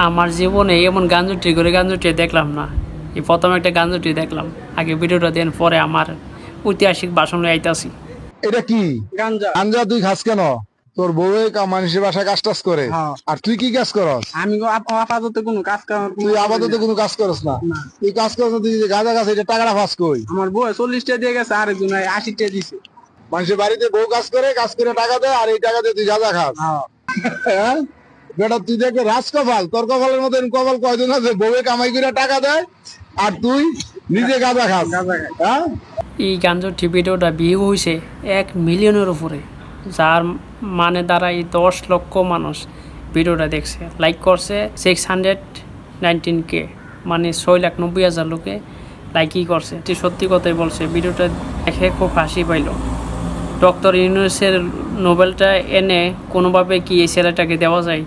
আমার জীবনে এমন গাঞ্জুটি করে গাঞ্জুটি দেখলাম না। এই প্রথম একটা গাঞ্জুটি দেখলাম। আগে ভিডিওটা দেন, পরে আমার ঐতিহাসিক ভাষণ আইতাছি। এটা কি গাঞ্জা। গাঞ্জা? তুই খাস কেন? তোর বউয়ে মানুষের বাসায় কাজ টাজ করে, হ্যাঁ। আর তুই কি কাজ করস? আমি আপাতত কোনো কাজ কাম তুই আপাতত কোনো কাজ করস না? না। তুই কাজ করস না, তুই যে গাঁজা খাস, এটা টাকাটা ফাঁস কই? আমার বউ 40টা দিয়ে গেছে, আরেকজন 80টা দিছে। মানুষের বাড়িতে বউ কাজ করে টাকা দেয়, আর এই টাকা দিয়ে তুই গাঁজা খাস? হ্যাঁ বেটা, তুই দেখবে রাজ কপাল। তোর কপালের মতো এরকম কপাল কয়জন আছে? বউয়ে কামাই করে টাকা দেয় আর তুই নিজে গাঁজা খাস। গাঁজা খাই। হ্যাঁ, এই গাঞ্জুটি ভিডিওটা ভিউ হয়েছে 1 মিলিয়নের উপরে, যার মানে দাঁড়ায় 10 লক্ষ মানুষ ভিডিওটা দেখছে, লাইক করছে 619K, মানে 6,90,000 লোকে লাইকই করছে। এটি সত্যি কথাই বলছে। ভিডিওটা দেখে খুব হাসি পাইল। ডক্টর ইউনূসের নোবেলটা এনে কোনোভাবে কি এই ছেলেটাকে দেওয়া যায়?